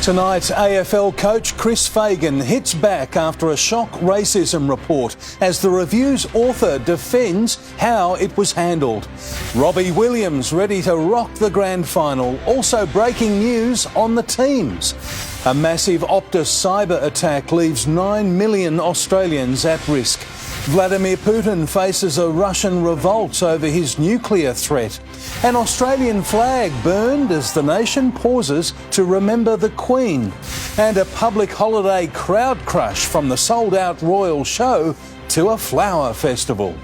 Tonight, AFL coach Chris Fagan hits back after a shock racism report as the review's author defends how it was handled. Robbie Williams ready to rock the grand final. Also breaking news on the teams. A massive Optus cyber attack leaves 9 million Australians at risk. Vladimir Putin faces a Russian revolt over his nuclear threat. An Australian flag burned as the nation pauses to remember the Queen. And a public holiday crowd crush from the sold-out Royal Show to a flower festival.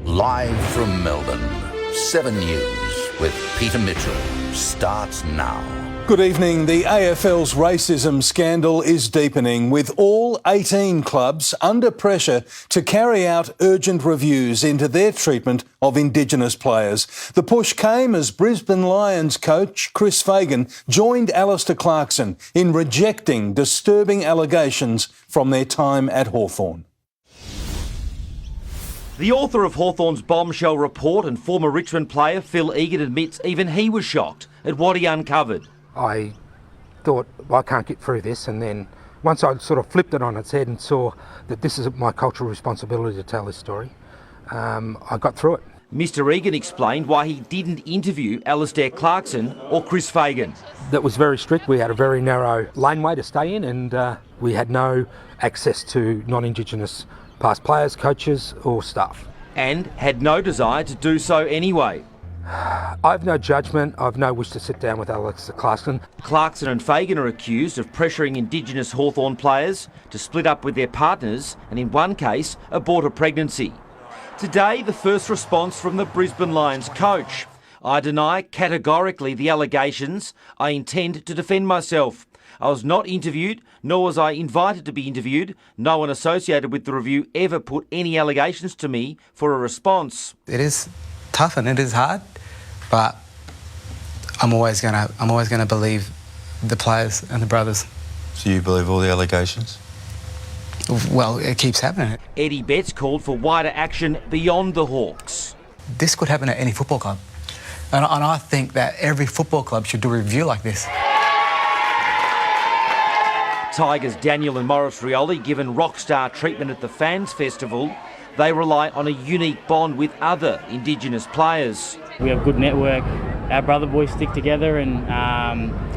Live from Melbourne, 7 News with Peter Mitchell starts now. Good evening. The AFL's racism scandal is deepening, with all 18 clubs under pressure to carry out urgent reviews into their treatment of Indigenous players. The push came as Brisbane Lions coach Chris Fagan joined Alistair Clarkson in rejecting disturbing allegations from their time at Hawthorn. The author of Hawthorn's bombshell report and former Richmond player Phil Egan admits even he was shocked at what he uncovered. I thought, well, I can't get through this, and then once I sort of flipped it on its head and saw that this is my cultural responsibility to tell this story, I got through it. Mr Egan explained why he didn't interview Alistair Clarkson or Chris Fagan. That was very strict. We had a very narrow laneway to stay in, and we had no access to non-Indigenous past players, coaches or staff. And had no desire to do so anyway. I've no judgment. I've no wish to sit down with Alistair Clarkson. Clarkson and Fagan are accused of pressuring Indigenous Hawthorn players to split up with their partners and, in one case, abort a pregnancy. Today, the first response from the Brisbane Lions coach. I deny categorically the allegations. I intend to defend myself. I was not interviewed, nor was I invited to be interviewed. No one associated with the review ever put any allegations to me for a response. It is tough and it is hard, but I'm always gonna believe the players and the brothers. So you believe all the allegations? Well, it keeps happening. Eddie Betts called for wider action beyond the Hawks. This could happen at any football club, and I think that every football club should do a review like this. Tigers' Daniel and Morris Rioli given rock star treatment at the Fans Festival. They rely on a unique bond with other Indigenous players. We have a good network. Our brother boys stick together, and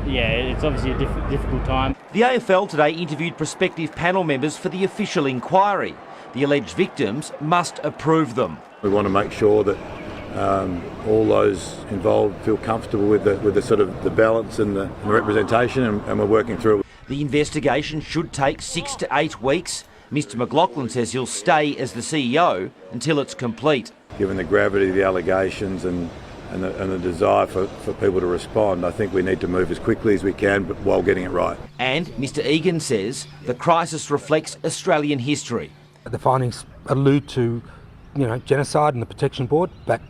it's obviously a difficult time. The AFL today interviewed prospective panel members for the official inquiry. The alleged victims must approve them. We want to make sure that all those involved feel comfortable with the sort of the balance and the representation, and we're working through it. The investigation should take 6 to 8 weeks. Mr McLaughlin says he'll stay as the CEO until it's complete. Given the gravity of the allegations and the desire for people to respond, I think we need to move as quickly as we can, but while getting it right. And Mr Egan says the crisis reflects Australian history. The findings allude to, genocide and the Protection Board, but,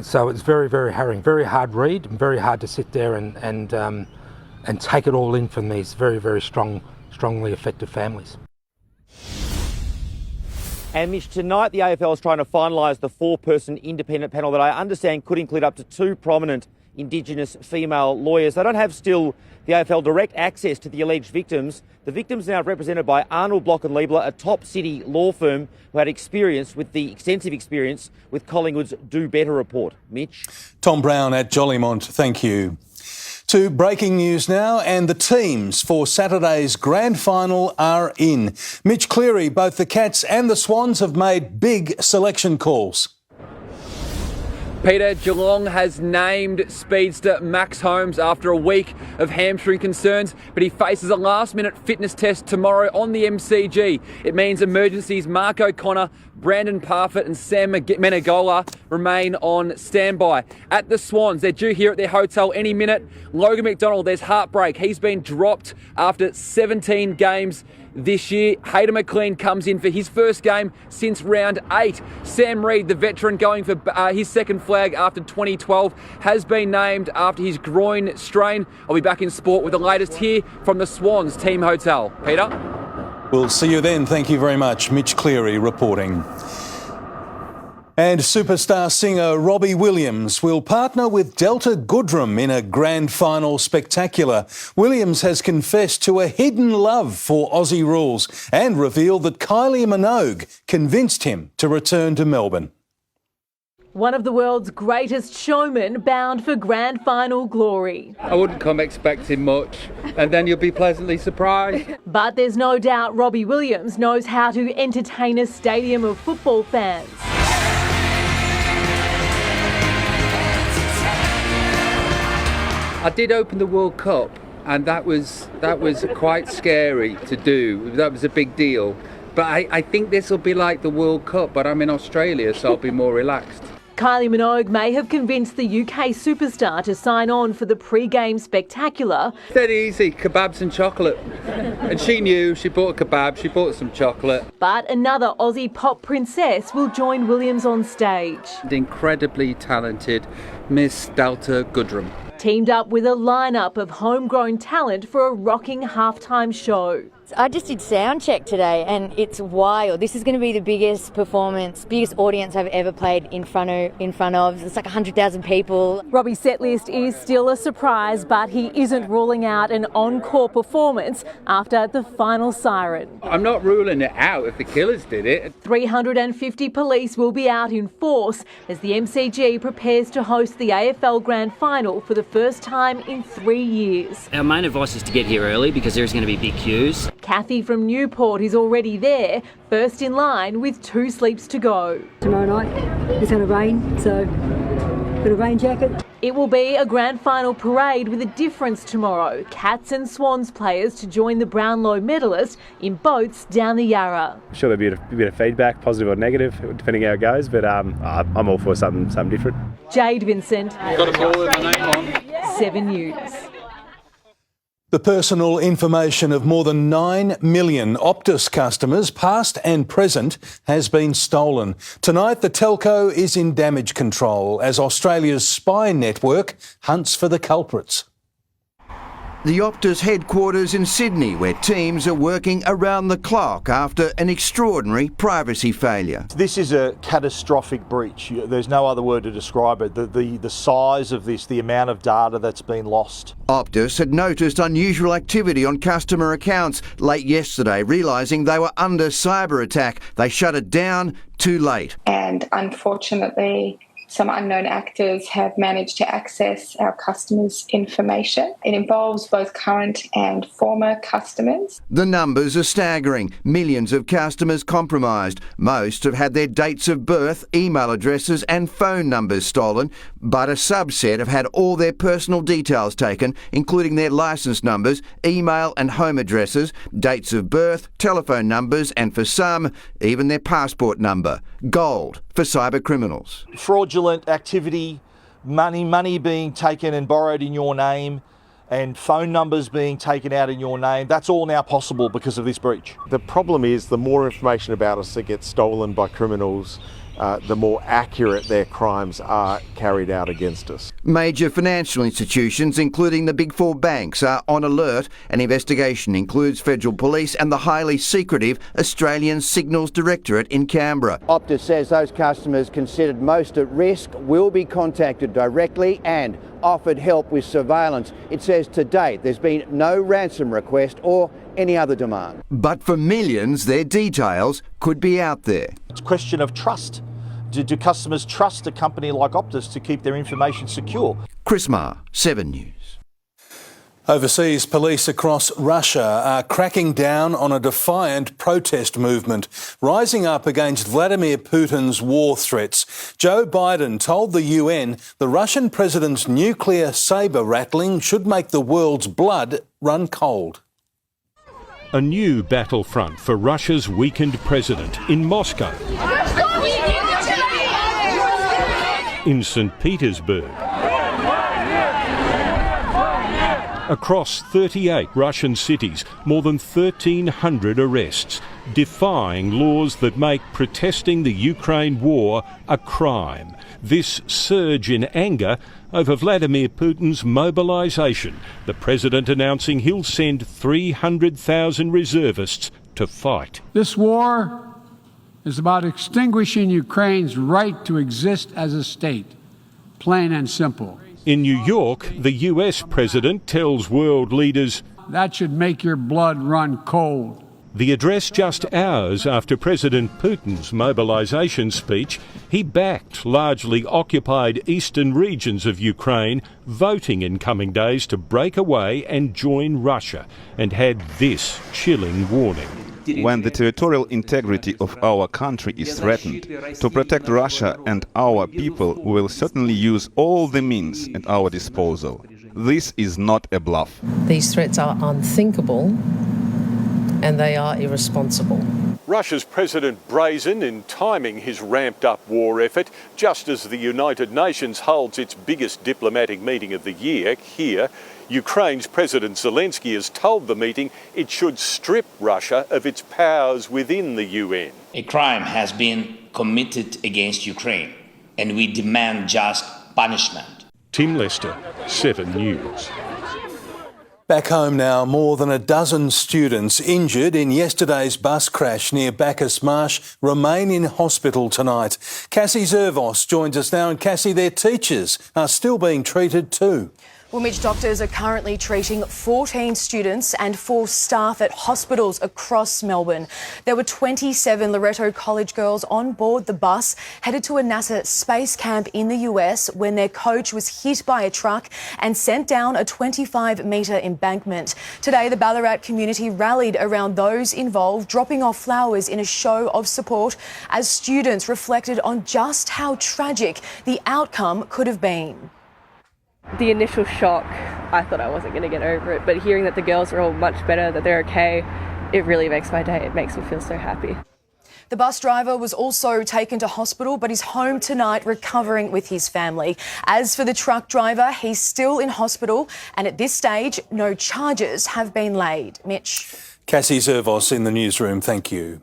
so it's very, very harrowing, very hard read, and very hard to sit there and take it all in from these very, very strongly affected families. And Mitch, tonight the AFL is trying to finalise the 4-person independent panel that I understand could include up to 2 prominent Indigenous female lawyers. They don't have still the AFL direct access to the alleged victims. The victims are now represented by Arnold Block and Liebler, a top city law firm who had extensive experience with Collingwood's Do Better report. Mitch? Tom Brown at Jollymont, thank you. To breaking news now, and the teams for Saturday's grand final are in. Mitch Cleary, both the Cats and the Swans have made big selection calls. Peter, Geelong has named speedster Max Holmes after a week of hamstring concerns, but he faces a last-minute fitness test tomorrow on the MCG. It means emergencies Mark O'Connor, Brandon Parfitt and Sam Menegola remain on standby. At the Swans, they're due here at their hotel any minute. Logan McDonald, there's heartbreak. He's been dropped after 17 games this year. Hayden McLean comes in for his first game since round 8. Sam Reid, the veteran, going for his second flag after 2012, has been named after his groin strain. I'll be back in sport with the latest here from the Swans team hotel. Peter? We'll see you then. Thank you very much. Mitch Cleary reporting. And superstar singer Robbie Williams will partner with Delta Goodrem in a grand final spectacular. Williams has confessed to a hidden love for Aussie rules and revealed that Kylie Minogue convinced him to return to Melbourne. One of the world's greatest showmen bound for grand final glory. I wouldn't come expecting much, and then you'll be pleasantly surprised. But there's no doubt Robbie Williams knows how to entertain a stadium of football fans. I did open the World Cup, and that was quite scary to do. That was a big deal. But I think this will be like the World Cup, but I'm in Australia, so I'll be more relaxed. Kylie Minogue may have convinced the UK superstar to sign on for the pre-game spectacular. Dead easy, kebabs and chocolate. And she knew, she bought a kebab, she bought some chocolate. But another Aussie pop princess will join Williams on stage. The incredibly talented Miss Delta Goodrem. Teamed up with a lineup of homegrown talent for a rocking halftime show. I just did sound check today and it's wild. This is going to be the biggest performance, biggest audience I've ever played in front of. It's like 100,000 people. Robbie's set list is still a surprise, but he isn't ruling out an encore performance after the final siren. I'm not ruling it out if the Killers did it. 350 police will be out in force as the MCG prepares to host the AFL Grand Final for the first time in 3 years. Our main advice is to get here early because there's going to be big queues. Kathy from Newport is already there, first in line with 2 sleeps to go. Tomorrow night it's going to rain, so got a rain jacket. It will be a grand final parade with a difference tomorrow. Cats and Swans players to join the Brownlow medalist in boats down the Yarra. I'm sure there'll be a bit of feedback, positive or negative, depending how it goes, but I'm all for something different. Jade Vincent. Got a ball with my name on. 7 News. The personal information of more than 9 million Optus customers, past and present, has been stolen. Tonight, the telco is in damage control as Australia's spy network hunts for the culprits. The Optus headquarters in Sydney, where teams are working around the clock after an extraordinary privacy failure. This is a catastrophic breach. There's no other word to describe it. The size of this, the amount of data that's been lost. Optus had noticed unusual activity on customer accounts late yesterday, realising they were under cyber attack. They shut it down too late. And unfortunately, some unknown actors have managed to access our customers' information. It involves both current and former customers. The numbers are staggering. Millions of customers compromised. Most have had their dates of birth, email addresses and phone numbers stolen, but a subset have had all their personal details taken, including their licence numbers, email and home addresses, dates of birth, telephone numbers and, for some, even their passport number. Gold for cyber criminals. Fraudulent activity, money being taken and borrowed in your name, and phone numbers being taken out in your name. That's all now possible because of this breach. The problem is the more information about us that gets stolen by criminals, the more accurate their crimes are carried out against us. Major financial institutions, including the Big Four banks, are on alert. An investigation includes federal police and the highly secretive Australian Signals Directorate in Canberra. Optus says those customers considered most at risk will be contacted directly and offered help with surveillance. It says to date there's been no ransom request or any other demand. But for millions, their details could be out there. It's a question of trust. Do customers trust a company like Optus to keep their information secure? Chris Marr, 7 News. Overseas, police across Russia are cracking down on a defiant protest movement, rising up against Vladimir Putin's war threats. Joe Biden told the UN the Russian president's nuclear sabre rattling should make the world's blood run cold. A new battlefront for Russia's weakened president in Moscow, in St. Petersburg, across 38 Russian cities, more than 1,300 arrests, defying laws that make protesting the Ukraine war a crime. This surge in anger over Vladimir Putin's mobilisation, the president announcing he'll send 300,000 reservists to fight. This war is about extinguishing Ukraine's right to exist as a state, plain and simple. In New York, the US president tells world leaders that should make your blood run cold. The address just hours after President Putin's mobilisation speech. He backed largely occupied eastern regions of Ukraine, voting in coming days to break away and join Russia, and had this chilling warning. When the territorial integrity of our country is threatened, to protect Russia and our people, we will certainly use all the means at our disposal. This is not a bluff. These threats are unthinkable and they are irresponsible. Russia's President brazen in timing his ramped-up war effort, just as the United Nations holds its biggest diplomatic meeting of the year here. Ukraine's President Zelensky has told the meeting it should strip Russia of its powers within the UN. A crime has been committed against Ukraine, and we demand just punishment. Tim Lester, 7 News. Back home now, more than a dozen students injured in yesterday's bus crash near Bacchus Marsh remain in hospital tonight. Cassie Zervos joins us now, and Cassie, their teachers are still being treated too. Well, Mitch, doctors are currently treating 14 students and 4 staff at hospitals across Melbourne. There were 27 Loreto College girls on board the bus headed to a NASA space camp in the US when their coach was hit by a truck and sent down a 25-metre embankment. Today, the Ballarat community rallied around those involved, dropping off flowers in a show of support as students reflected on just how tragic the outcome could have been. The initial shock, I thought I wasn't going to get over it, but hearing that the girls are all much better, that they're okay, it really makes my day. It makes me feel so happy. The bus driver was also taken to hospital, but is home tonight recovering with his family. As for the truck driver, he's still in hospital, and at this stage, no charges have been laid. Mitch. Cassie Zervos in the newsroom, thank you.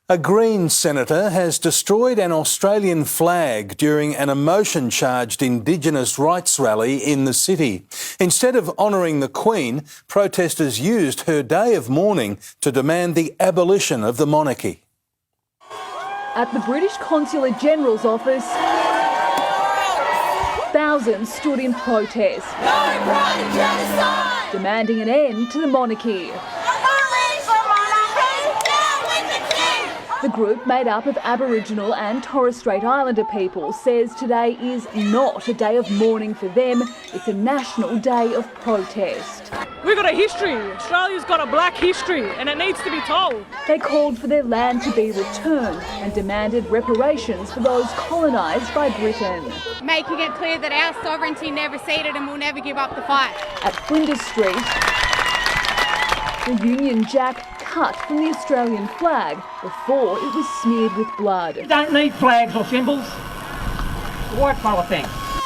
A Green senator has destroyed an Australian flag during an emotion-charged Indigenous rights rally in the city. Instead of honouring the Queen, protesters used her day of mourning to demand the abolition of the monarchy. At the British Consulate General's office, thousands stood in protest, demanding an end to the monarchy. The group, made up of Aboriginal and Torres Strait Islander people, says today is not a day of mourning for them, it's a national day of protest. We've got a history. Australia's got a black history and it needs to be told. They called for their land to be returned and demanded reparations for those colonised by Britain. Making it clear that our sovereignty never ceded and we'll never give up the fight. At Flinders Street, the Union Jack cut from the Australian flag before it was smeared with blood. You don't need flags or symbols. The white fella thing.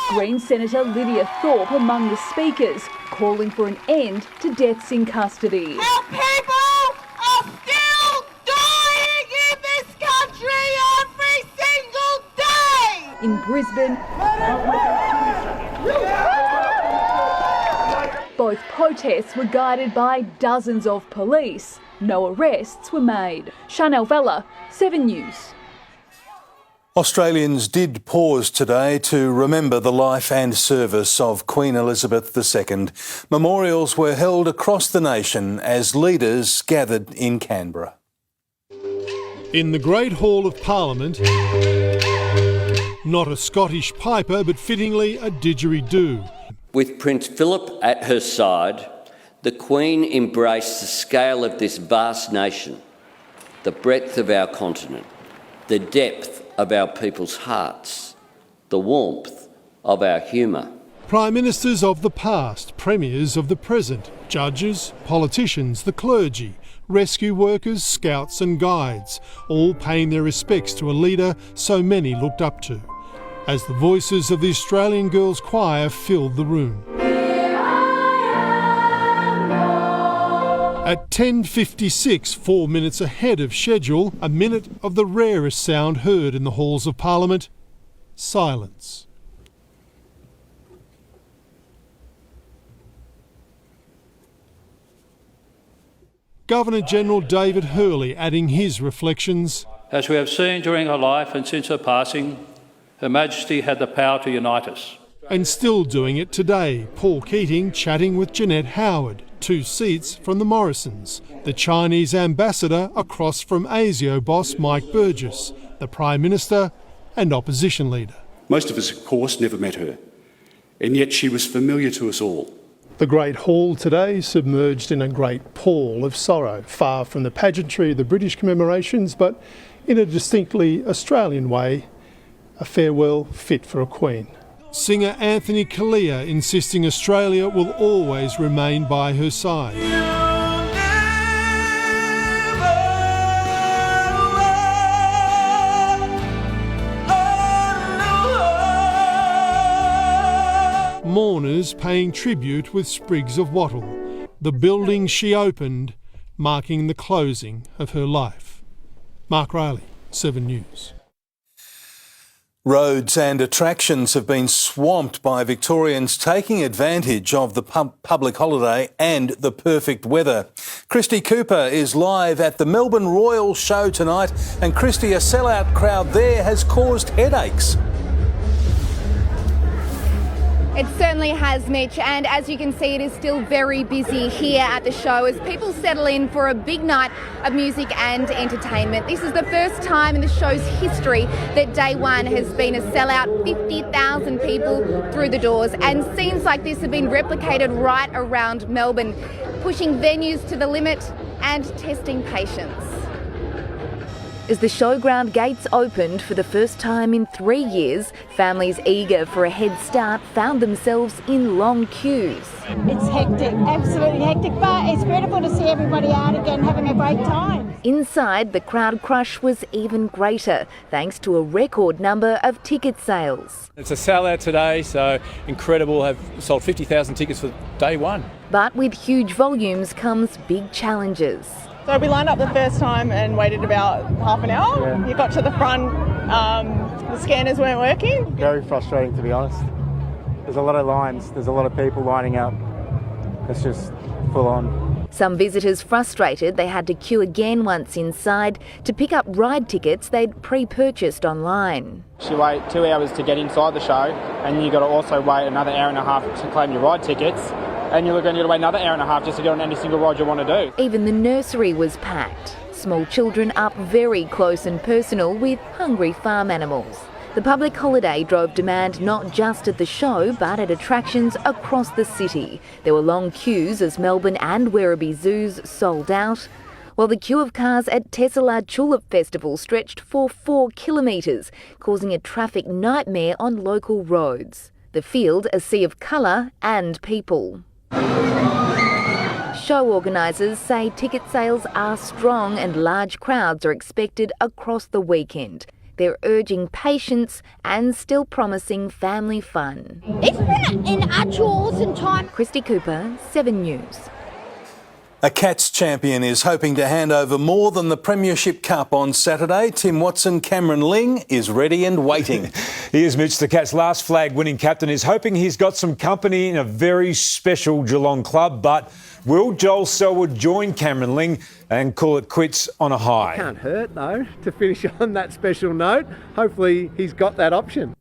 Green Senator Lydia Thorpe among the speakers, calling for an end to deaths in custody. Our people are still dying in this country every single day! In Brisbane, both protests were guided by dozens of police. No arrests were made. Chanel Vella, 7 News. Australians did pause today to remember the life and service of Queen Elizabeth II. Memorials were held across the nation as leaders gathered in Canberra. In the Great Hall of Parliament, not a Scottish piper, but fittingly a didgeridoo. With Prince Philip at her side, the Queen embraced the scale of this vast nation, the breadth of our continent, the depth of our people's hearts, the warmth of our humour. Prime Ministers of the past, Premiers of the present, judges, politicians, the clergy, rescue workers, scouts and guides, all paying their respects to a leader so many looked up to, as the voices of the Australian Girls' Choir filled the room. At 10:56, 4 minutes ahead of schedule, a minute of the rarest sound heard in the halls of Parliament: silence. Governor-General David Hurley adding his reflections. As we have seen during her life and since her passing, Her Majesty had the power to unite us. And still doing it today, Paul Keating chatting with Jeanette Howard, 2 seats from the Morrisons, the Chinese ambassador across from ASIO boss Mike Burgess, the Prime Minister and opposition leader. Most of us, of course, never met her, and yet she was familiar to us all. The Great Hall today submerged in a great pall of sorrow, far from the pageantry of the British commemorations, but in a distinctly Australian way, a farewell fit for a queen. Singer Anthony Kalia insisting Australia will always remain by her side. Mourners paying tribute with sprigs of wattle, the building she opened marking the closing of her life. Mark Riley, 7 News. Roads and attractions have been swamped by Victorians taking advantage of the public holiday and the perfect weather. Christy Cooper is live at the Melbourne Royal Show tonight, and Christy, a sellout crowd there has caused headaches. It certainly has, Mitch, and as you can see, it is still very busy here at the show as people settle in for a big night of music and entertainment. This is the first time in the show's history that day one has been a sellout, 50,000 people through the doors, and scenes like this have been replicated right around Melbourne, pushing venues to the limit and testing patience. As the showground gates opened for the first time in 3 years, families eager for a head start found themselves in long queues. It's hectic, absolutely hectic, but it's beautiful to see everybody out again having a great time. Inside, the crowd crush was even greater, thanks to a record number of ticket sales. It's a sellout today, so incredible. Have sold 50,000 tickets for day one. But with huge volumes comes big challenges. So we lined up the first time and waited about half an hour. Yeah. You got to the front, the scanners weren't working. Very frustrating, to be honest. There's a lot of lines, there's a lot of people lining up. It's just full on. Some visitors frustrated they had to queue again once inside to pick up ride tickets they'd pre-purchased online. You wait 2 hours to get inside the show, and you've got to also wait another hour and a half to claim your ride tickets. And you're going to need to wait another hour and a half just to get on any single ride you want to do. Even the nursery was packed. Small children up very close and personal with hungry farm animals. The public holiday drove demand not just at the show but at attractions across the city. There were long queues as Melbourne and Werribee zoos sold out, while the queue of cars at Tesselaar Tulip Festival stretched for 4 kilometres, causing a traffic nightmare on local roads. The field a sea of colour and people. Show organisers say ticket sales are strong and large crowds are expected across the weekend. They're urging patience and still promising family fun. It's been an actual awesome time. Christy Cooper, 7 News. A Cats champion is hoping to hand over more than the Premiership Cup on Saturday. Tim Watson, Cameron Ling is ready and waiting. He is, Mitch. The Cats' last flag-winning captain is hoping he's got some company in a very special Geelong club. But will Joel Selwood join Cameron Ling and call it quits on a high? Can't hurt, though, to finish on that special note. Hopefully he's got that option.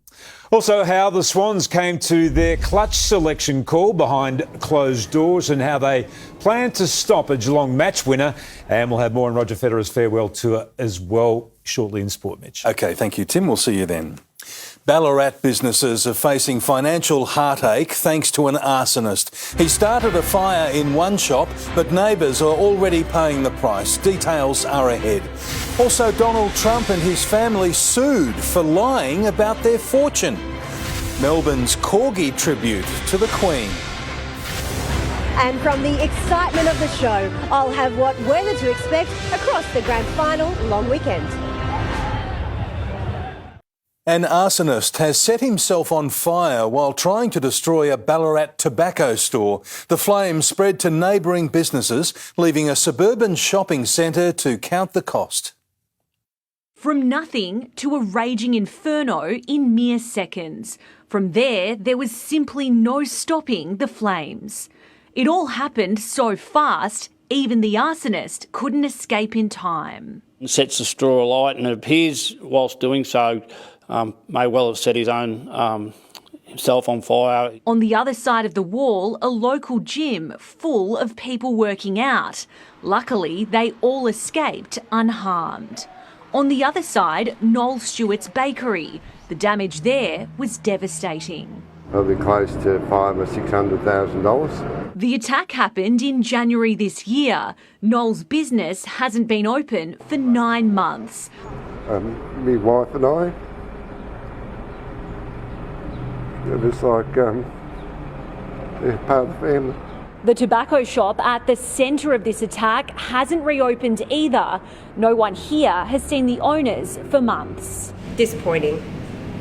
Also, how the Swans came to their clutch selection call behind closed doors and how they plan to stop a Geelong match winner. And we'll have more on Roger Federer's farewell tour as well shortly in Sport, Mitch. OK, thank you, Tim. We'll see you then. Ballarat businesses are facing financial heartache thanks to an arsonist. He started a fire in one shop, but neighbours are already paying the price. Details are ahead. Also, Donald Trump and his family sued for lying about their fortune. Melbourne's corgi tribute to the Queen. And from the excitement of the show, I'll have what weather to expect across the grand final long weekend. An arsonist has set himself on fire while trying to destroy a Ballarat tobacco store. The flames spread to neighbouring businesses, leaving a suburban shopping centre to count the cost. From nothing to a raging inferno in mere seconds. From there was simply no stopping the flames. It all happened so fast, even the arsonist couldn't escape in time. Sets the straw alight, and it appears, whilst doing so, may well have set his own himself on fire. On the other side of the wall, a local gym full of people working out. Luckily, they all escaped unharmed. On the other side, Noel Stewart's bakery. The damage there was devastating. Probably close to $500,000 or $600,000. The attack happened in January this year. Noel's business hasn't been open for 9 months. My wife and I, it was like they're part of the family. The tobacco shop at the centre of this attack hasn't reopened either. No one here has seen the owners for months. Disappointing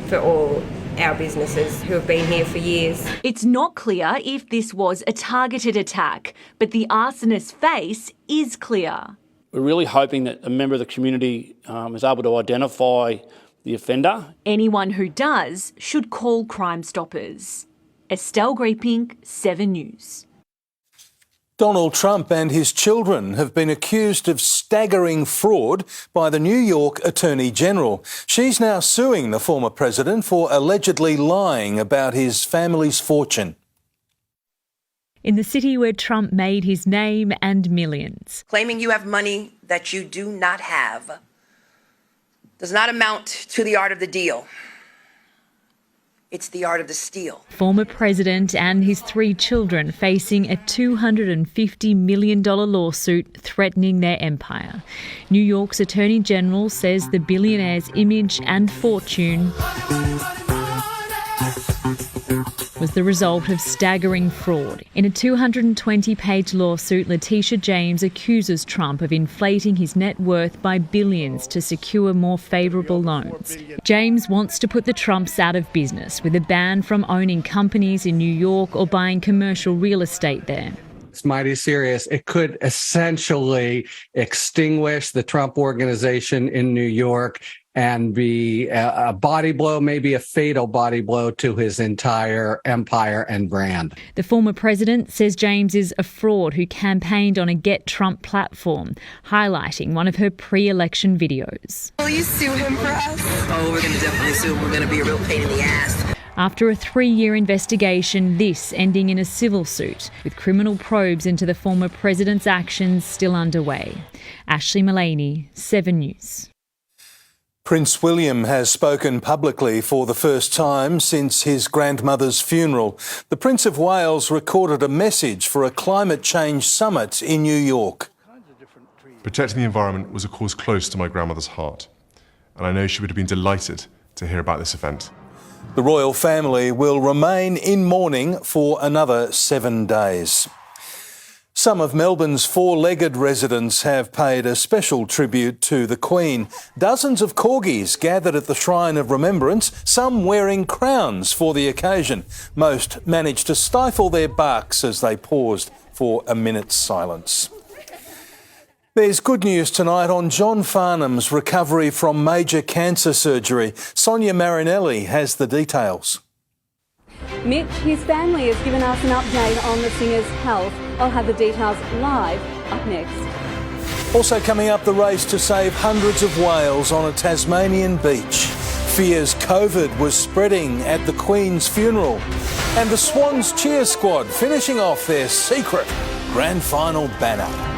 for all our businesses who have been here for years. It's not clear if this was a targeted attack, but the arsonist's face is clear. We're really hoping that a member of the community is able to identify the offender. Anyone who does should call Crime Stoppers. Estelle Greeping, 7 News. Donald Trump and his children have been accused of staggering fraud by the New York Attorney General. She's now suing the former president for allegedly lying about his family's fortune. In the city where Trump made his name and millions. Claiming you have money that you do not have does not amount to the art of the deal. It's the art of the steal. Former president and his 3 children facing a $250 million lawsuit threatening their empire. New York's Attorney General says the billionaire's image and fortune was the result of staggering fraud. In a 220-page lawsuit, Letitia James accuses Trump of inflating his net worth by billions to secure more favourable loans. James wants to put the Trumps out of business with a ban from owning companies in New York or buying commercial real estate there. It's mighty serious. It could essentially extinguish the Trump organization in New York and be a body blow, maybe a fatal body blow to his entire empire and brand. The former president says James is a fraud who campaigned on a Get Trump platform, highlighting one of her pre-election videos. Will you sue him for us? Oh, we're going to definitely sue him. We're going to be a real pain in the ass. After a 3-year investigation, this ending in a civil suit, with criminal probes into the former president's actions still underway. Ashley Mullaney, 7 News. Prince William has spoken publicly for the first time since his grandmother's funeral. The Prince of Wales recorded a message for a climate change summit in New York. Protecting the environment was a cause close to my grandmother's heart, and I know she would have been delighted to hear about this event. The royal family will remain in mourning for another 7 days. Some of Melbourne's 4-legged residents have paid a special tribute to the Queen. Dozens of corgis gathered at the Shrine of Remembrance, some wearing crowns for the occasion. Most managed to stifle their barks as they paused for a minute's silence. There's good news tonight on John Farnham's recovery from major cancer surgery. Sonia Marinelli has the details. Mitch, his family has given us an update on the singer's health. I'll have the details live up next. Also coming up, the race to save hundreds of whales on a Tasmanian beach. Fears COVID was spreading at the Queen's funeral. And the Swans cheer squad finishing off their secret grand final banner.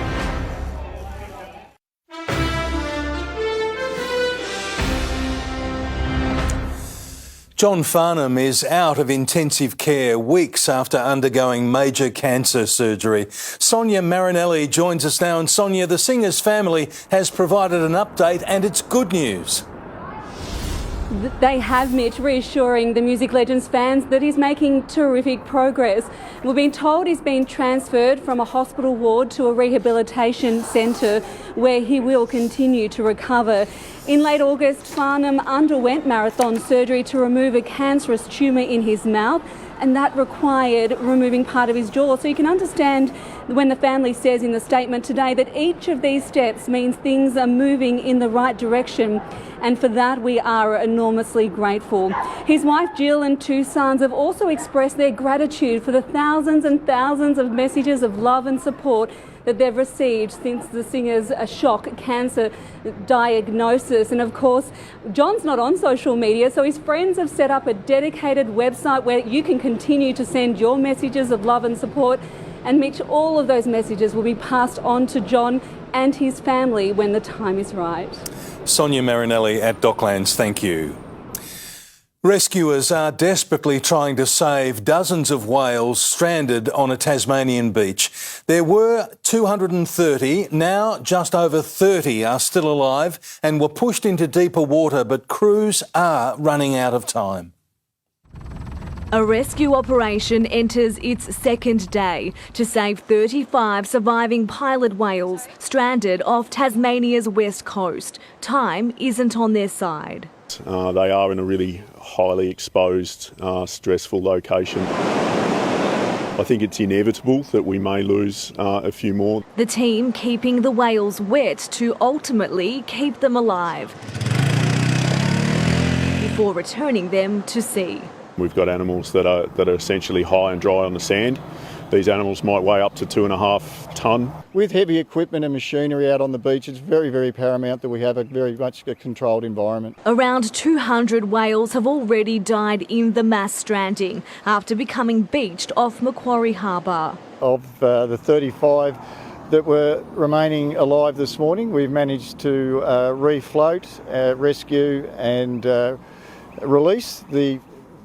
John Farnham is out of intensive care weeks after undergoing major cancer surgery. Sonia Marinelli joins us now. And Sonia, the singer's family has provided an update and it's good news. They have, Mitch, reassuring the music legend's fans that he's making terrific progress. We've been told he's been transferred from a hospital ward to a rehabilitation centre where he will continue to recover. In late August, Farnham underwent marathon surgery to remove a cancerous tumour in his mouth, and that required removing part of his jaw. So you can understand when the family says in the statement today that each of these steps means things are moving in the right direction, and for that we are enormously grateful. His wife Jill and 2 sons have also expressed their gratitude for the thousands and thousands of messages of love and support that they've received since the singer's shock cancer diagnosis. And of course, John's not on social media, so his friends have set up a dedicated website where you can continue to send your messages of love and support. And Mitch, all of those messages will be passed on to John and his family when the time is right. Sonia Marinelli at Docklands, thank you. Rescuers are desperately trying to save dozens of whales stranded on a Tasmanian beach. There were 230, now just over 30 are still alive and were pushed into deeper water, but crews are running out of time. A rescue operation enters its second day to save 35 surviving pilot whales stranded off Tasmania's west coast. Time isn't on their side. They are in a really highly exposed, stressful location. I think it's inevitable that we may lose a few more. The team keeping the whales wet to ultimately keep them alive before returning them to sea. We've got animals that are essentially high and dry on the sand. These animals might weigh up to 2.5 tonne. With heavy equipment and machinery out on the beach, it's very, very paramount that we have a very much a controlled environment. Around 200 whales have already died in the mass stranding after becoming beached off Macquarie Harbour. Of the 35 that were remaining alive this morning, we've managed to refloat, rescue and release the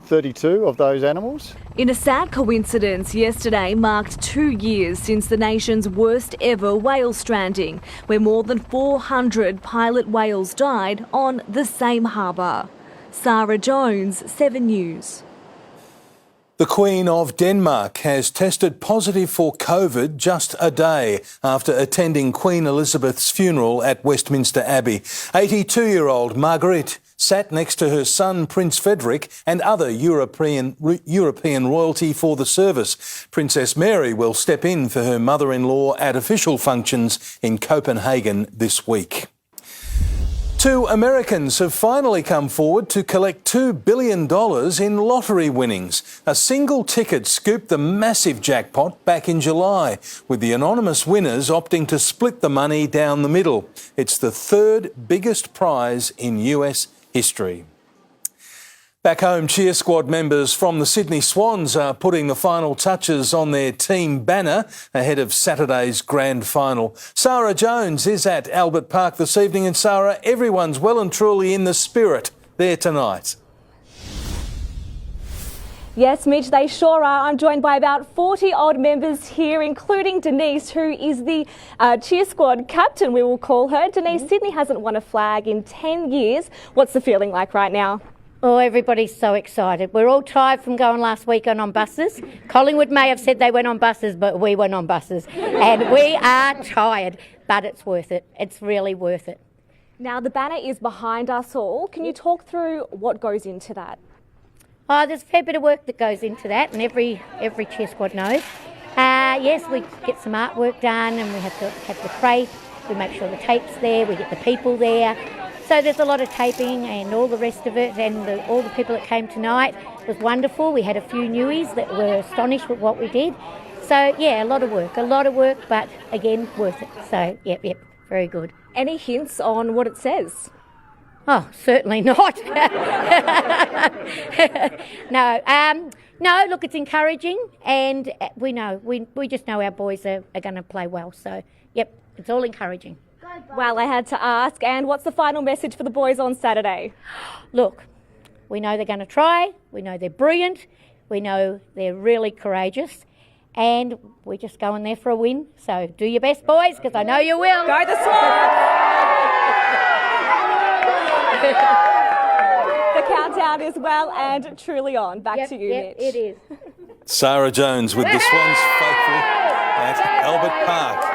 32 of those animals. In a sad coincidence, yesterday marked 2 years since the nation's worst ever whale stranding, where more than 400 pilot whales died on the same harbour. Sarah Jones, 7 News. The Queen of Denmark has tested positive for COVID just a day after attending Queen Elizabeth's funeral at Westminster Abbey. 82-year-old Marguerite sat next to her son Prince Frederick and other European royalty for the service. Princess Mary will step in for her mother-in-law at official functions in Copenhagen this week. 2 Americans have finally come forward to collect $2 billion in lottery winnings. A single ticket scooped the massive jackpot back in July, with the anonymous winners opting to split the money down the middle. It's the third biggest prize in US history. Back home, cheer squad members from the Sydney Swans are putting the final touches on their team banner ahead of Saturday's grand final. Sarah Jones is at Albert Park this evening, and Sarah, everyone's well and truly in the spirit there tonight. Yes, Mitch, they sure are. I'm joined by about 40 odd members here, including Denise, who is the cheer squad captain, we will call her. Denise, Sydney hasn't won a flag in 10 years. What's the feeling like right now? Oh, everybody's so excited. We're all tired from going last weekend on buses. Collingwood may have said they went on buses, but we went on buses. And we are tired, but it's worth it. It's really worth it. Now, the banner is behind us all. Can you talk through what goes into that? Oh, there's a fair bit of work that goes into that, and every cheer squad knows. Yes, we get some artwork done, and we have to have the crate. We make sure the tape's there. We get the people there. So there's a lot of taping and all the rest of it, and all the people that came tonight was wonderful. We had a few newies that were astonished with what we did. So, yeah, a lot of work, but again, worth it. So, yep, very good. Any hints on what it says? Oh, certainly not. No, look, it's encouraging, and we know, we just know our boys are going to play well. So, yep, it's all encouraging. Well, I had to ask, and what's the final message for the boys on Saturday? Look, we know they're going to try, we know they're brilliant, we know they're really courageous, and we're just going there for a win. So do your best, boys, because I know you will. Go the Swans! The countdown is well and truly on. Back to you, Mitch. It is. Sarah Jones with the Swans faithful at Albert Park.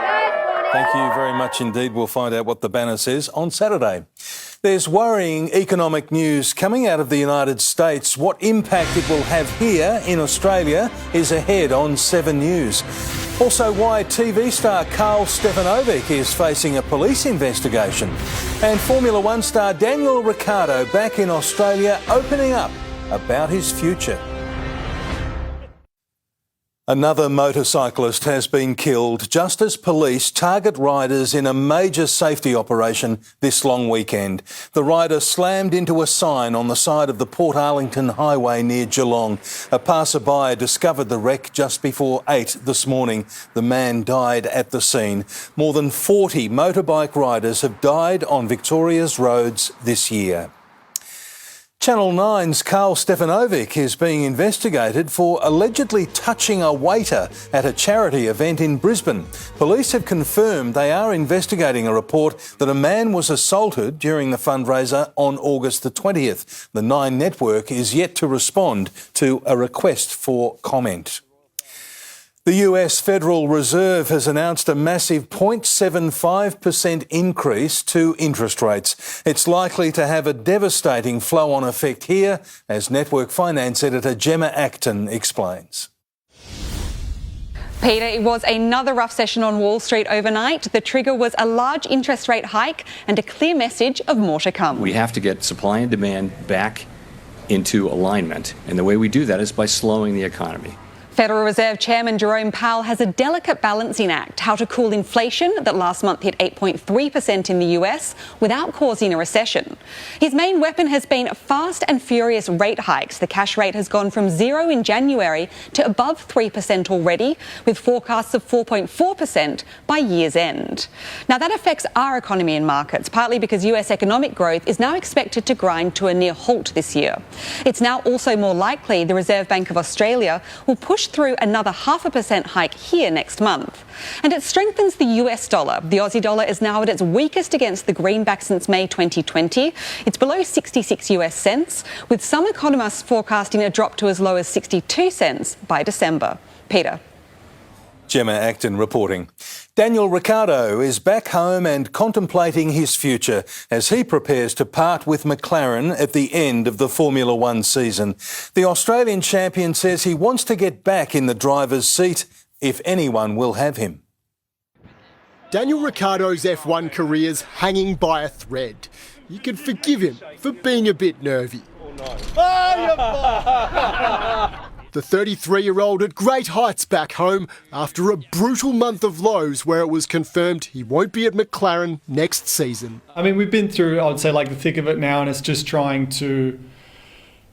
Thank you very much indeed. We'll find out what the banner says on Saturday. There's worrying economic news coming out of the United States. What impact it will have here in Australia is ahead on 7 News. Also, why TV star Karl Stefanovic is facing a police investigation. And Formula One star Daniel Ricciardo back in Australia opening up about his future. Another motorcyclist has been killed just as police target riders in a major safety operation this long weekend. The rider slammed into a sign on the side of the Port Arlington Highway near Geelong. A passerby discovered the wreck just before 8 this morning. The man died at the scene. More than 40 motorbike riders have died on Victoria's roads this year. Channel 9's Carl Stefanovic is being investigated for allegedly touching a waiter at a charity event in Brisbane. Police have confirmed they are investigating a report that a man was assaulted during the fundraiser on August the 20th. The Nine network is yet to respond to a request for comment. The US Federal Reserve has announced a massive 0.75% increase to interest rates. It's likely to have a devastating flow-on effect here, as Network Finance editor Gemma Acton explains. Peter, it was another rough session on Wall Street overnight. The trigger was a large interest rate hike and a clear message of more to come. We have to get supply and demand back into alignment, and the way we do that is by slowing the economy. Federal Reserve Chairman Jerome Powell has a delicate balancing act, how to cool inflation that last month hit 8.3% in the US without causing a recession. His main weapon has been fast and furious rate hikes. The cash rate has gone from 0 in January to above 3% already, with forecasts of 4.4% by year's end. Now that affects our economy and markets, partly because US economic growth is now expected to grind to a near halt this year. It's now also more likely the Reserve Bank of Australia will push through another 0.5% hike here next month. And it strengthens the US dollar. The Aussie dollar is now at its weakest against the greenback since May 2020. It's below 66 US cents, with some economists forecasting a drop to as low as 62 cents by December. Peter. Gemma Acton reporting. Daniel Ricciardo is back home and contemplating his future as he prepares to part with McLaren at the end of the Formula One season. The Australian champion says he wants to get back in the driver's seat if anyone will have him. Daniel Ricciardo's F1 career's hanging by a thread. You can forgive him for being a bit nervy. The 33-year-old at great heights back home after a brutal month of lows where it was confirmed he won't be at McLaren next season. I mean, we've been through, I would say, like the thick of it now, and it's just trying to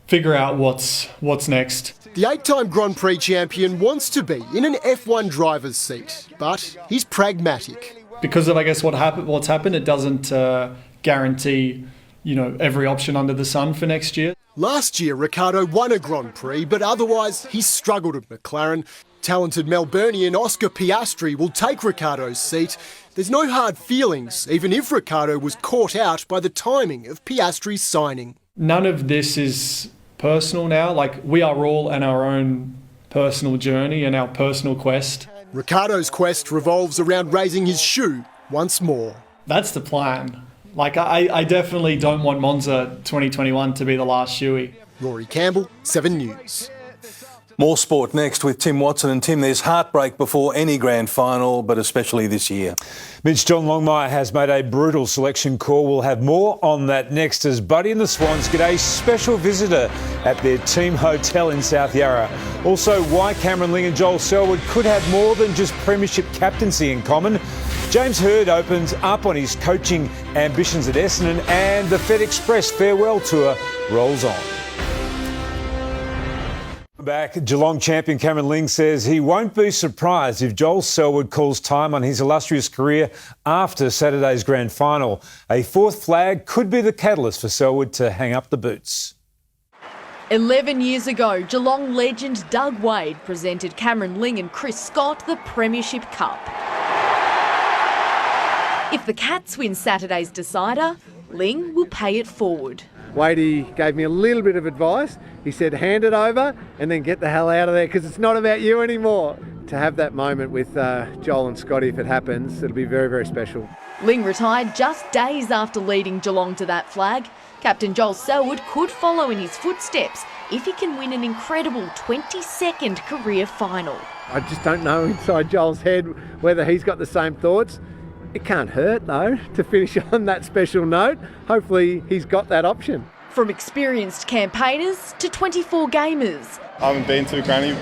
figure out what's next. The 8-time Grand Prix champion wants to be in an F1 driver's seat, but he's pragmatic. Because of, I guess, what's happened, it doesn't guarantee, every option under the sun for next year. Last year, Ricciardo won a Grand Prix, but otherwise he's struggled at McLaren. Talented Melburnian Oscar Piastri will take Ricciardo's seat. There's no hard feelings, even if Ricciardo was caught out by the timing of Piastri's signing. None of this is personal now. Like, we are all on our own personal journey and our personal quest. Ricciardo's quest revolves around raising his shoe once more. That's the plan. Like, I definitely don't want Monza 2021 to be the last shoey. Rory Campbell, 7 News. More sport next with Tim Watson. And Tim, there's heartbreak before any grand final, but especially this year. Mitch, John Longmire has made a brutal selection call. We'll have more on that next as Buddy and the Swans get a special visitor at their team hotel in South Yarra. Also, why Cameron Ling and Joel Selwood could have more than just premiership captaincy in common. James Hird opens up on his coaching ambitions at Essendon, and the Fed Express farewell tour rolls on. Back, Geelong champion Cameron Ling says he won't be surprised if Joel Selwood calls time on his illustrious career after Saturday's grand final. A fourth flag could be the catalyst for Selwood to hang up the boots. 11 years ago, Geelong legend Doug Wade presented Cameron Ling and Chris Scott the Premiership Cup. If the Cats win Saturday's decider, Ling will pay it forward. Wadey gave me a little bit of advice. He said, hand it over and then get the hell out of there because it's not about you anymore. To have that moment with Joel and Scotty, if it happens, it'll be very, very special. Ling retired just days after leading Geelong to that flag. Captain Joel Selwood could follow in his footsteps if he can win an incredible 22nd career final. I just don't know inside Joel's head whether he's got the same thoughts. It can't hurt, though, to finish on that special note. Hopefully he's got that option. From experienced campaigners to 24 gamers. I haven't been to a granny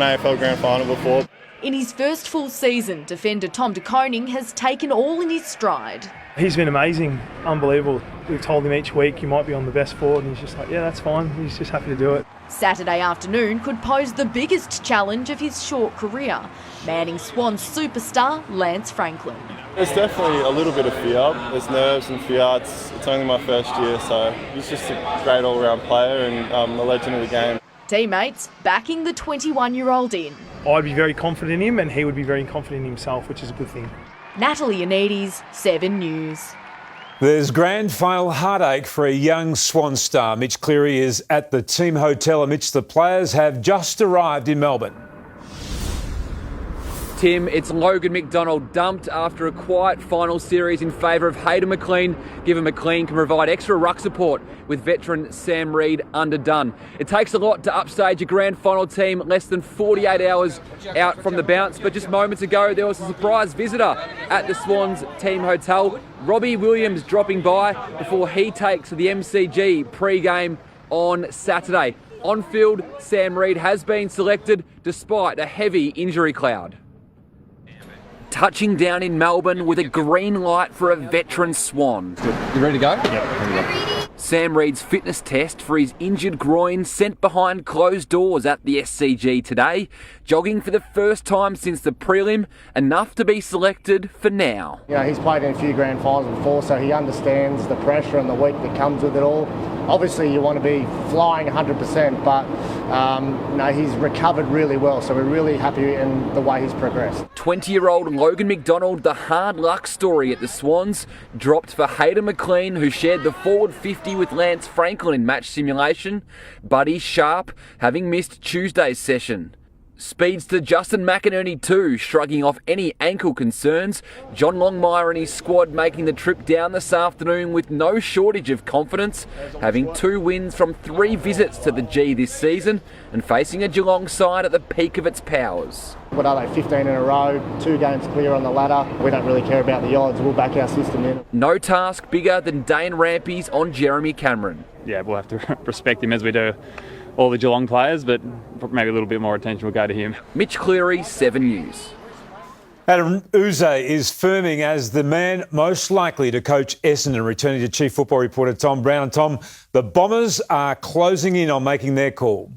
an AFL Grand Final before. In his first full season, defender Tom de Koning has taken all in his stride. He's been amazing, unbelievable. We've told him each week you might be on the best forward, and he's just like, yeah, that's fine. He's just happy to do it. Saturday afternoon could pose the biggest challenge of his short career, manning Swans superstar Lance Franklin. There's definitely a little bit of fear. There's nerves and fear. It's only my first year, so he's just a great all-round player and a legend of the game. Teammates backing the 21-year-old in. I'd be very confident in him, and he would be very confident in himself, which is a good thing. Natalie Anides, 7 News. There's grand final heartache for a young Swan star. Mitch Cleary is at the team hotel amidst the players have just arrived in Melbourne. Tim, it's Logan McDonald dumped after a quiet final series in favour of Hayden McLean, given McLean can provide extra ruck support with veteran Sam Reid underdone. It takes a lot to upstage a grand final team less than 48 hours out from the bounce, but just moments ago there was a surprise visitor at the Swans team hotel. Robbie Williams dropping by before he takes the MCG pre-game on Saturday. On field, Sam Reid has been selected despite a heavy injury cloud. Touching down in Melbourne with a green light for a veteran Swan. You ready to go? Yep, ready to go. Sam Reid's fitness test for his injured groin sent behind closed doors at the SCG today. Jogging for the first time since the prelim, enough to be selected for now. You know, he's played in a few grand finals before, so he understands the pressure and the weight that comes with it all. Obviously, you want to be flying 100%, but no, he's recovered really well, so we're really happy in the way he's progressed. 20-year-old Logan McDonald, the hard luck story at the Swans, dropped for Hayden McLean, who shared the forward 50 with Lance Franklin in match simulation. Buddy Sharp having missed Tuesday's session. Speedster Justin McInerney too, shrugging off any ankle concerns. John Longmire and his squad making the trip down this afternoon with no shortage of confidence, having 2 wins from 3 visits to the G this season and facing a Geelong side at the peak of its powers. What are they, 15 in a row, 2 games clear on the ladder. We don't really care about the odds, we'll back our system in. No task bigger than Dane Rampy's on Jeremy Cameron. Yeah, we'll have to respect him as we do all the Geelong players, but maybe a little bit more attention will go to him. Mitch Cleary, 7 News. Adam Uze is firming as the man most likely to coach Essendon, returning to Chief Football reporter Tom Brown. Tom, the Bombers are closing in on making their call.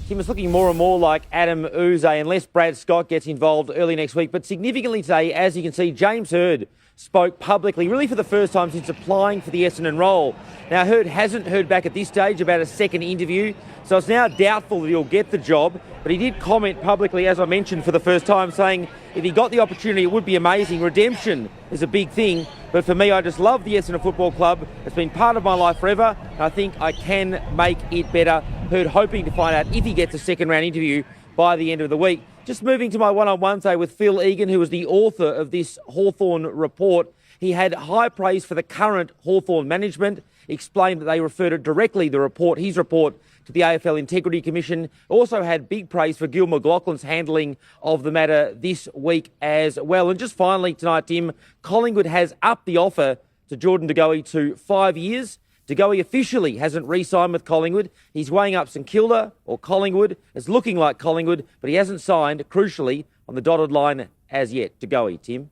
Tim, it's looking more and more like Adam Uze, unless Brad Scott gets involved early next week. But significantly today, as you can see, James Hird spoke publicly, really for the first time since applying for the Essendon role. Now, Hird hasn't heard back at this stage about a second interview, so it's now doubtful that he'll get the job. But he did comment publicly, as I mentioned, for the first time, saying if he got the opportunity, it would be amazing. Redemption is a big thing, but for me, I just love the Essendon Football Club. It's been part of my life forever, and I think I can make it better. Hird hoping to find out if he gets a second-round interview by the end of the week. Just moving to my one-on-one today with Phil Egan, who was the author of this Hawthorn report. He had high praise for the current Hawthorn management, explained that they referred it directly, his report, to the AFL Integrity Commission. Also had big praise for Gil McLaughlin's handling of the matter this week as well. And just finally tonight, Tim, Collingwood has upped the offer to Jordan De Goey to 5 years. De Goey officially hasn't re-signed with Collingwood. He's weighing up St Kilda or Collingwood. It's looking like Collingwood, but he hasn't signed, crucially, on the dotted line as yet. De Goey, Tim.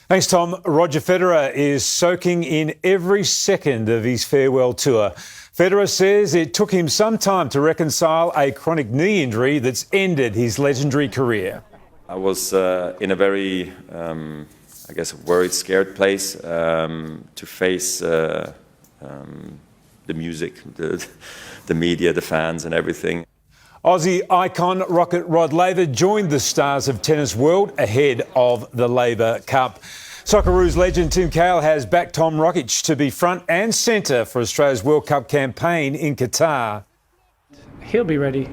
Thanks, Tom. Roger Federer is soaking in every second of his farewell tour. Federer says it took him some time to reconcile a chronic knee injury that's ended his legendary career. I was in a very, worried, scared place to face the music, the media, the fans and everything. Aussie icon Rocket Rod Laver joined the stars of tennis world ahead of the Labour Cup. Socceroos legend Tim Cahill has backed Tom Rokic to be front and centre for Australia's World Cup campaign in Qatar. He'll be ready.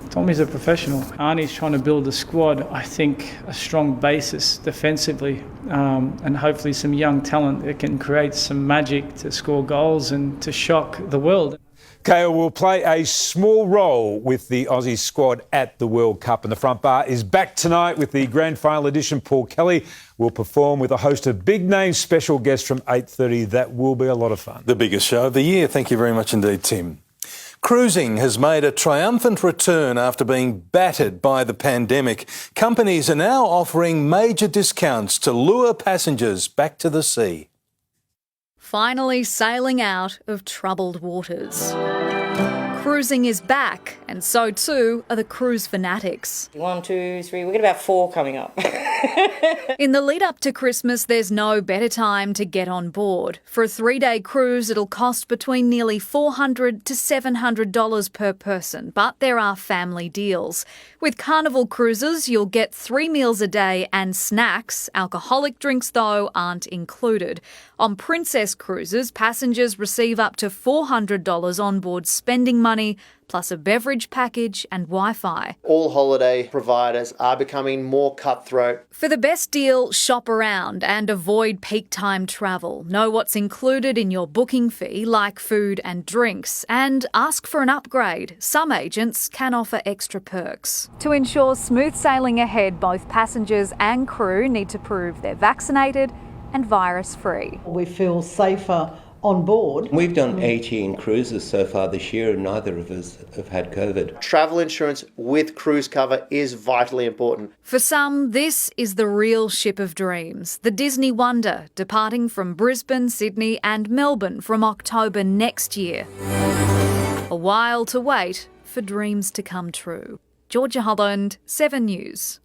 Tommy's a professional. Arnie's trying to build a squad, I think a strong basis defensively, and hopefully some young talent that can create some magic to score goals and to shock the world. Cahill will play a small role with the Aussie squad at the World Cup, and the front bar is back tonight with the grand final edition. Paul Kelly will perform with a host of big-name special guests from 8:30. That will be a lot of fun. The biggest show of the year. Thank you very much indeed, Tim. Cruising has made a triumphant return after being battered by the pandemic. Companies are now offering major discounts to lure passengers back to the sea. Finally sailing out of troubled waters. Cruising is back, and so too are the cruise fanatics. 1, 2, 3, we've got about 4 coming up. In the lead up to Christmas, there's no better time to get on board. For a 3-day cruise, it'll cost between nearly $400 to $700 per person, but there are family deals. With Carnival Cruises, you'll get 3 meals a day and snacks. Alcoholic drinks, though, aren't included. On Princess Cruises, passengers receive up to $400 on board spending money, plus a beverage package and Wi-Fi. All holiday providers are becoming more cutthroat. For the best deal, shop around and avoid peak time travel. Know what's included in your booking fee, like food and drinks, and ask for an upgrade. Some agents can offer extra perks. To ensure smooth sailing ahead, both passengers and crew need to prove they're vaccinated and virus-free. We feel safer on board. We've done 18 cruises so far this year and neither of us have had COVID. Travel insurance with cruise cover is vitally important. For some, this is the real ship of dreams. The Disney Wonder, departing from Brisbane, Sydney and Melbourne from October next year. A while to wait for dreams to come true. Georgia Holland, 7 News.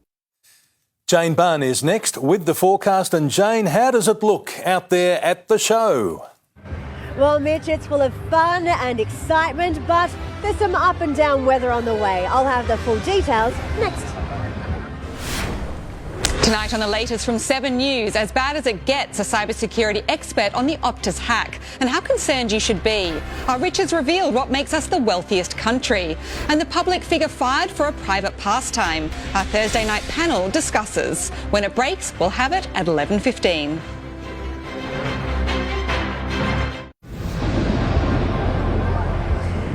Jane Bunn is next with the forecast. And Jane, how does it look out there at the show? Well, Mitch, it's full of fun and excitement, but there's some up and down weather on the way. I'll have the full details next. Tonight on the latest from 7 News, as bad as it gets, a cybersecurity expert on the Optus hack and how concerned you should be. Our Richards revealed what makes us the wealthiest country. And the public figure fired for a private pastime. Our Thursday night panel discusses. When it breaks, we'll have it at 11:15.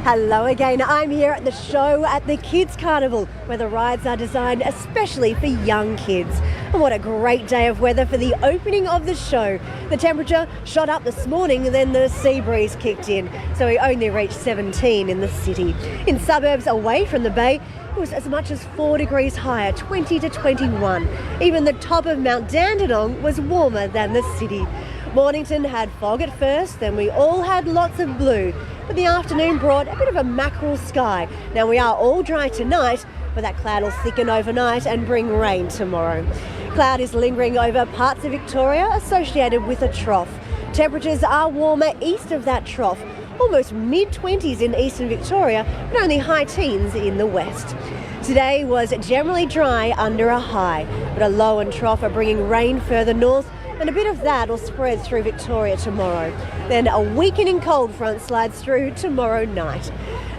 Hello again, I'm here at the show at the Kids Carnival, where the rides are designed especially for young kids. And what a great day of weather for the opening of the show. The temperature shot up this morning, then the sea breeze kicked in, so we only reached 17 in the city. In suburbs away from the bay, it was as much as 4 degrees higher, 20 to 21. Even the top of Mount Dandenong was warmer than the city. Mornington had fog at first, then we all had lots of blue. But the afternoon brought a bit of a mackerel sky. Now we are all dry tonight, but that cloud will thicken overnight and bring rain tomorrow. Cloud is lingering over parts of Victoria associated with a trough. Temperatures are warmer east of that trough, almost mid-20s in eastern Victoria, but only high teens in the west. Today was generally dry under a high, but a low and trough are bringing rain further north, and a bit of that will spread through Victoria tomorrow. Then a weakening cold front slides through tomorrow night.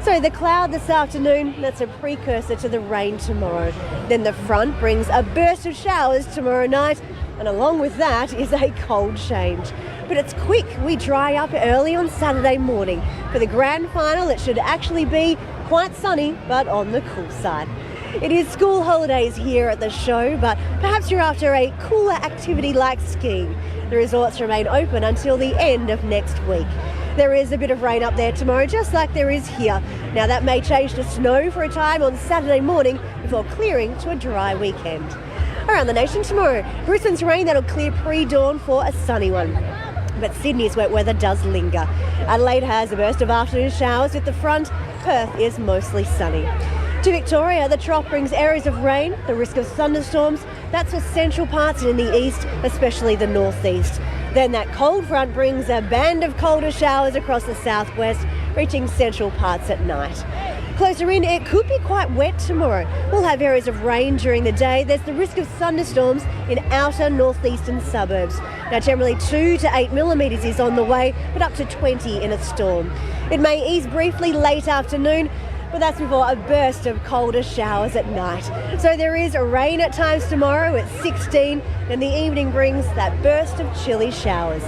So the cloud this afternoon, that's a precursor to the rain tomorrow. Then the front brings a burst of showers tomorrow night, and along with that is a cold change. But it's quick, we dry up early on Saturday morning. For the grand final, it should actually be quite sunny, but on the cool side. It is school holidays here at the show, but perhaps you're after a cooler activity like skiing. The resorts remain open until the end of next week. There is a bit of rain up there tomorrow, just like there is here. Now that may change to snow for a time on Saturday morning before clearing to a dry weekend. Around the nation tomorrow, Brisbane's rain that'll clear pre-dawn for a sunny one. But Sydney's wet weather does linger. Adelaide has a burst of afternoon showers with the front. Perth is mostly sunny. To Victoria, the trough brings areas of rain, the risk of thunderstorms. That's for central parts and in the east, especially the northeast. Then that cold front brings a band of colder showers across the southwest, reaching central parts at night. Closer in, it could be quite wet tomorrow. We'll have areas of rain during the day. There's the risk of thunderstorms in outer northeastern suburbs. Now generally 2 to 8 millimetres is on the way, but up to 20 in a storm. It may ease briefly late afternoon, but that's before a burst of colder showers at night. So there is rain at times tomorrow at 16, and the evening brings that burst of chilly showers.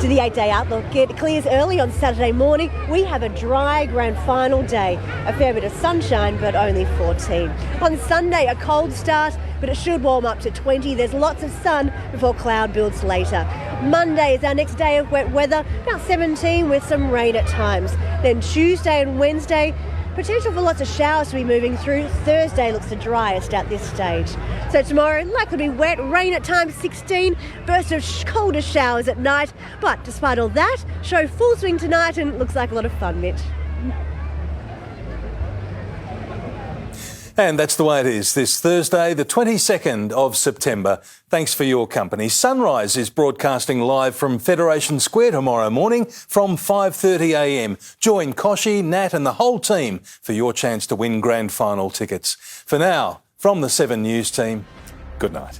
To the 8-day outlook, it clears early on Saturday morning. We have a dry grand final day. A fair bit of sunshine, but only 14. On Sunday, a cold start, but it should warm up to 20. There's lots of sun before cloud builds later. Monday is our next day of wet weather, about 17 with some rain at times. Then Tuesday and Wednesday, potential for lots of showers to be moving through. Thursday looks the driest at this stage. So tomorrow, likely to be wet, rain at times 16, burst of colder showers at night. But despite all that, show full swing tonight and looks like a lot of fun, Mitch. And that's the way it is this Thursday, the 22nd of September. Thanks for your company. Sunrise is broadcasting live from Federation Square tomorrow morning from 5:30am. Join Koshi, Nat and the whole team for your chance to win grand final tickets. For now, from the 7 News team, good night.